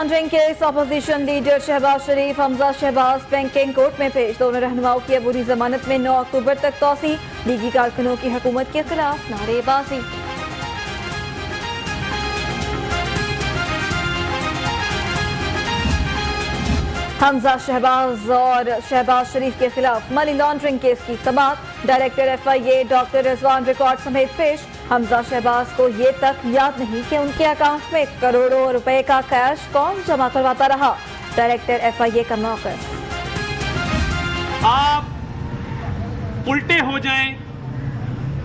Laundering case opposition leader Shahbaz Sharif, Hamza Shahbaz banking court में पेश। दोनों रहनुमाओं की अबूरी जमानत में 9 अक्टूबर तक तौसी। लीगी कारकुनों की हुकूमत के खिलाफ नारेबाजी। हमजा शहबाज और शहबाज शरीफ के खिलाफ मनी लॉन्ड्रिंग केस की समाअत। Director FIA doctor Rizwan record समेत पेश। हमजा शहबाज को ये तक याद नहीं कि उनके अकाउंट में करोड़ों रुपए का कैश कौन जमा करवाता रहा। डायरेक्टर FIA का मौक़िफ़। आप उल्टे हो जाएं,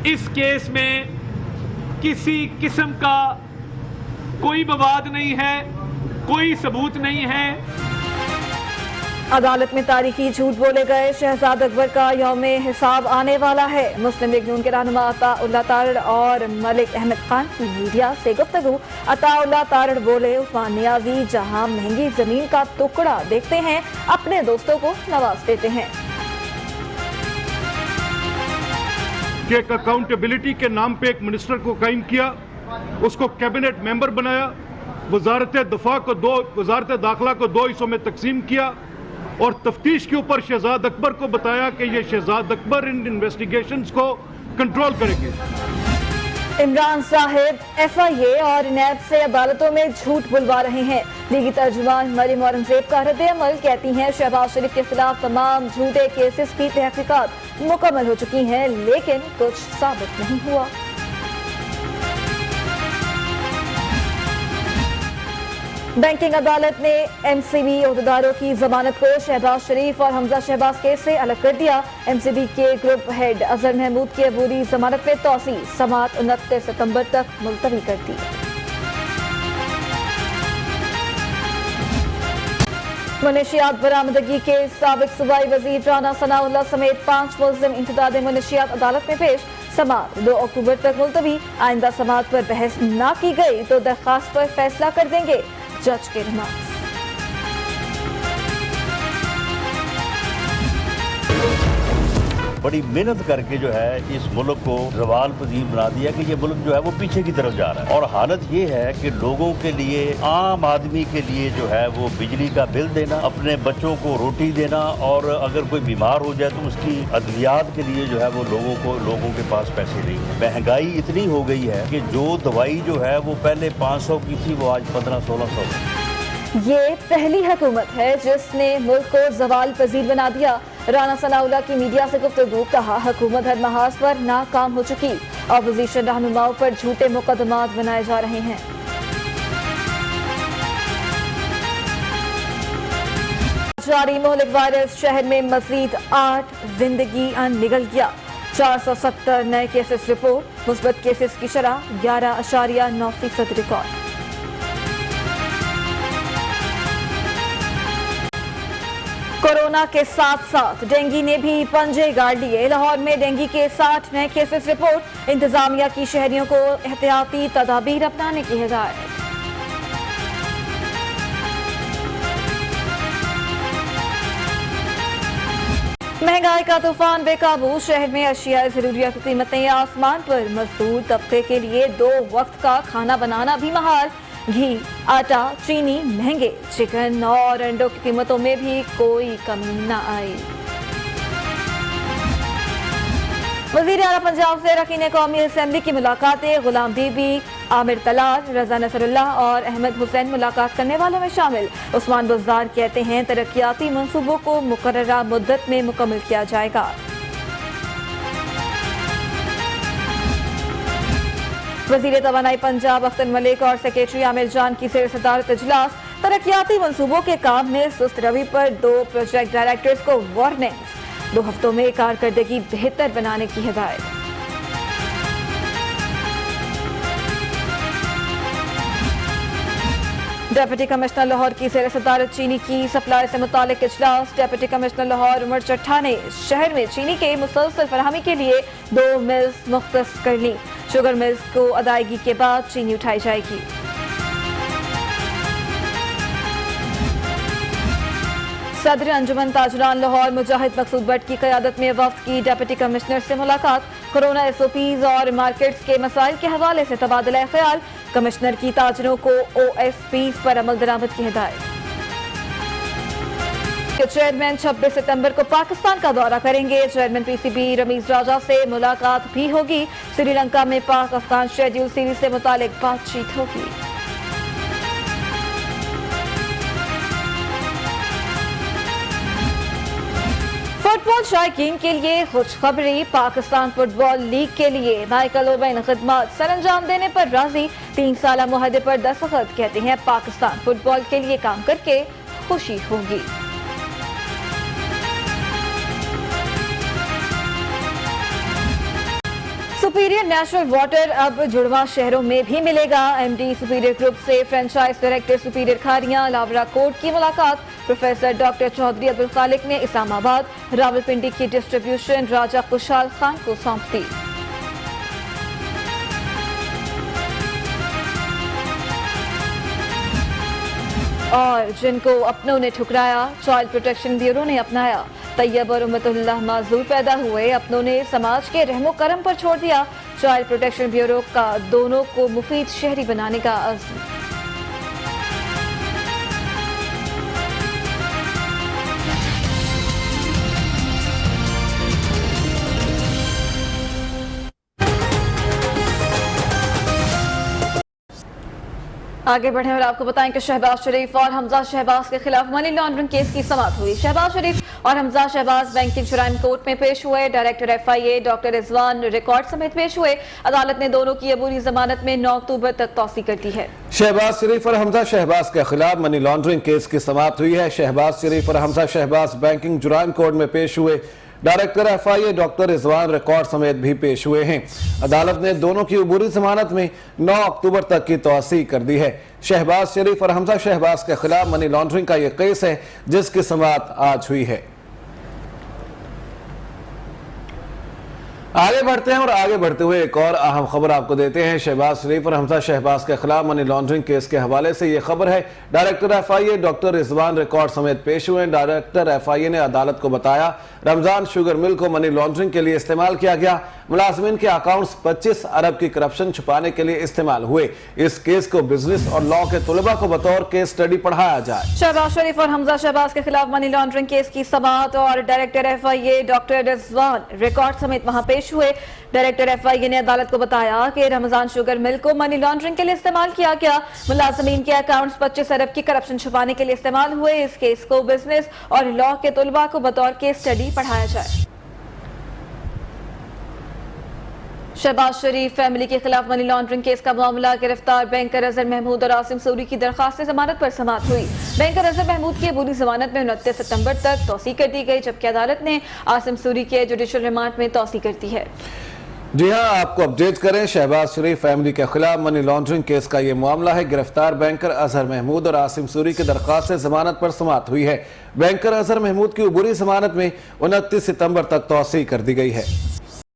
इस केस में किसी किस्म का कोई विवाद नहीं है, कोई सबूत नहीं है। अदालत में तारीखी झूठ बोले गए शहजाद अकबर का यौमे हिसाब आने वाला है। मुस्लिम लीग नून के रहनुमा अताउल्लाह तारड़ और मलिक अहमद खान की मीडिया से गुफ्तगू। अताउल्लाह तारड़ बोले, उस्मान नियाजी जहां महंगी जमीन का टुकड़ा देखते हैं, अपने दोस्तों को नवाज देते हैं। कि एक अकाउंटेबिलिटी के नाम पे एक मिनिस्टर को कायम किया, उसको कैबिनेट मेंबर बनाया, वजारत दफा को वजारत दाखिला को 2 हिस्सों में तकसीम किया और तफ्तीश के ऊपर शहजाद अकबर को बताया कि ये शहजाद अकबर इन इन्वेस्टिगेशंस को कंट्रोल करेंगे। इमरान साहिब FIA और नैब से अदालतों में झूठ बुलवा रहे हैं। लीगी तर्जुमान मरियम औरंगजेब का रद्द-ए-अमल, कहती हैं शहबाज शरीफ के खिलाफ तमाम झूठे केसेस की तहकीकात मुकम्मल हो चुकी हैं, लेकिन कुछ साबित नहीं हुआ। बैंकिंग अदालत ने MCB अहदेदारों की जमानत को शहबाज शरीफ और हमजा शहबाज केस से अलग कर दिया। MCB के ग्रुप हेड अजहर महमूद की अबूरी जमानत में तौसी। समाअत 29 सितंबर तक मुलतवी कर दी। मुनशियात बरामदगी के साबिक सूबाई वजीर राना सनाउल्लाह समेत 5 मुल्जिम इंतदाद मुनशियात अदालत में पेश। समाअत 2 अक्टूबर तक मुलतवी। आइंदा समाअत पर बहस न की गई तो दरखास्त पर फैसला कर देंगे जज के रिमार्क्स। बड़ी मेहनत करके जो है इस मुल्क को रवाल पजीर बना दिया कि ये मुल्क जो है वो पीछे की तरफ जा रहा है। और हालत ये है कि लोगों के लिए, आम आदमी के लिए जो है वो बिजली का बिल देना, अपने बच्चों को रोटी देना, और अगर कोई बीमार हो जाए तो उसकी अद्वियात के लिए जो है वो लोगों के पास पैसे नहीं है। महंगाई इतनी हो गई है कि जो दवाई जो है वो पहले 500 की थी वो आज 1500-1600। ये पहली हुकूमत है जिसने मुल्क को जवाल पजीर बना दिया। राना सनाउल्लाह की मीडिया से गुफ्तगू, कहा हुकूमत हर महाज पर नाकाम हो चुकी। अपोजिशन रहनुमाओं पर झूठे मुकदमात बनाए जा रहे हैं। जारी मुहलिक वायरस, शहर में मजीद 8 जिंदगी निगल गया। 470 नए केसेस रिपोर्ट। मुस्बत केसेस की शरह 11.9% रिकॉर्ड। कोरोना के साथ साथ डेंगू ने भी पंजे गाड़ लिए। लाहौर में डेंगू के 60 नए केसेस रिपोर्ट। इंतजामिया की शहरियों को एहतियाती तदाबीर अपनाने की हिदायत। महंगाई का तूफान बेकाबू, शहर में अशिया जरूरिया की कीमतें आसमान पर। मजदूर तबके के लिए 2 वक्त का खाना बनाना भी महाल। घी, आटा, चीनी महंगे। चिकन और अंडों की कीमतों में भी कोई कमी न आई। वज़ीर आला पंजाब से अरकान कौमी असेंबली की मुलाकातें। गुलाम बीबी, आमिर तलाल, रजा नसरुल्लाह और अहमद हुसैन मुलाकात करने वालों में शामिल। उस्मान बुज़दार कहते हैं तरक्याती मंसूबों को मुकर्ररा मुद्दत में मुकम्मल किया जाएगा। वज़ीर तवानाई पंजाब अख्तर मलिक और सेक्रेटरी आमिर जान की ज़ेर सदारत इजलास। तरक्याती मंसूबों के काम में सुस्त रवि पर 2 प्रोजेक्ट डायरेक्टर्स को वार्निंग्स। 2 हफ्तों में कारकर्दगी बेहतर बनाने की हिदायत। डेप्यूटी कमिश्नर लाहौर की ज़ेर सदारत चीनी की सप्लाई से मुतालिक इजलास। डेप्यूटी कमिश्नर लाहौर उमर चट्ठा ने शहर में चीनी के मुसलसल फराहमी के लिए 2 मिल्स मुख्तस कर ली। शुगर मिल्स को अदायगी के बाद चीनी उठाई जाएगी। सदर अंजुमन ताजरान लाहौर मुजाहिद मकसूद भट्ट की क़यादत में वफ्द की डेप्यूटी कमिश्नर से मुलाकात। कोरोना SOPs और मार्केट्स के मसाइल के हवाले से तबादला ख्याल। कमिश्नर की ताजरों को OSPs पर अमल दरामद की हिदायत। चेयरमैन 26 सितंबर को पाकिस्तान का दौरा करेंगे। चेयरमैन PCB रमीज राजा से मुलाकात भी होगी। श्रीलंका में पाक अफगान शेड्यूल सीरीज से मुतालिक बातचीत होगी। फुटबॉल शायकीन के लिए खुशखबरी, पाकिस्तान फुटबॉल लीग के लिए माइकल ओवेन खिदमत सरअंजाम देने पर राजी। 3 साला मुआहदे पर दस्तखत, कहते हैं पाकिस्तान फुटबॉल के लिए काम करके खुशी होगी। सुपीरियर नेशनल वाटर अब जुड़वा शहरों में भी मिलेगा। MD सुपीरियर ग्रुप से franchise director superior Khariyan लावरा court की मुलाकात। प्रोफेसर डॉक्टर चौधरी अब्दुल खालिक ने इस्लामाबाद रावलपिंडी की डिस्ट्रीब्यूशन राजा खुशहाल खान को सौंप दी। और जिनको अपनों ने ठुकराया, चाइल्ड प्रोटेक्शन ब्यूरो ने अपनाया। तैयब और उम्मतुल्लाह माजूर पैदा हुए, अपनों ने समाज के रहमो करम पर छोड़ दिया। चाइल्ड प्रोटेक्शन ब्यूरो का दोनों को मुफीद शहरी बनाने का अज़्म। आगे बढ़े और आपको बताएं कि शहबाज शरीफ और हमजा शहबाज के खिलाफ मनी लॉन्ड्रिंग केस की समाअत हुई। शहबाज शरीफ और हमजा शहबाज बैंकिंग जुराइम कोर्ट में पेश हुए। Director FIA doctor Rizwan record समेत पेश हुए। अदालत ने दोनों की अबूरी जमानत में 9 अक्टूबर तक तौसी कर दी है। शहबाज शरीफ और हमजा शहबाज के खिलाफ मनी लॉन्ड्रिंग केस की समाअत हुई है। शहबाज शरीफ और हमजा शहबाज बैंकिंग जुराइम कोर्ट में पेश हुए। Director FIA doctor Rizwan record समेत भी पेश हुए हैं। अदालत ने दोनों की अबूरी जमानत में 9 अक्टूबर तक की तौसी कर दी है। शहबाज शरीफ और हमजा शहबाज के खिलाफ मनी लॉन्ड्रिंग का यह केस है जिसकी समाअत आज हुई है। आगे बढ़ते हैं और आगे बढ़ते हुए एक और अहम खबर आपको देते हैं। शहबाज शरीफ और हमजा शहबाज के खिलाफ मनी लॉन्ड्रिंग केस के हवाले से यह खबर है। Director FIA doctor Rizwan record समेत पेश हुए। डायरेक्टर FIA ने अदालत को बताया रमजान शुगर मिल को मनी लॉन्ड्रिंग के लिए इस्तेमाल किया गया। मुलाजमीन के अकाउंट्स 25 अरब की करप्शन छुपाने के लिए इस्तेमाल हुए। इस केस को बिजनेस और लॉ के तुलबा को बतौर केस स्टडी पढ़ाया जाए। शहबाज शरीफ और हमजा शहबाज के खिलाफ मनी लॉन्ड्रिंग केस की समाअत और director FIA doctor Rizwan record समेत वहां पेश हुए। डायरेक्टर FIA ने अदालत को बताया कि रमजान शुगर मिल को मनी लॉन्ड्रिंग के लिए इस्तेमाल किया गया। मुलाजमीन के अकाउंट्स 25 अरब की करप्शन छुपाने के लिए इस्तेमाल हुए। इस केस को बिजनेस और लॉ के तुलबा को बतौर केस स्टडी पढ़ाया जाए। शहबाज शरीफ फैमिली के खिलाफ मनी लॉन्ड्रिंग केस का मामला, गिरफ्तार बैंकर अजहर महमूद और आसिम सूरी की दरखास्त जमानत पर समाअत हुई। बैंकर अजहर महमूद की अबूरी जमानत में 29 सितंबर तक तौसी कर दी गई, जबकि अदालत ने आसिम सूरी के जुडिशल रिमांड में तौसी कर दी है। जी हां, आपको अपडेट करें। शहबाज शरीफ फैमिली के खिलाफ मनी लॉन्ड्रिंग केस का यह मामला है। गिरफ्तार बैंकर अजहर महमूद और आसिम सूरी की दरखास्त से जमानत पर समाअत हुई है। बैंकर अजहर महमूद की अबूरी जमानत में 29 सितंबर तक तौसी कर दी गई है।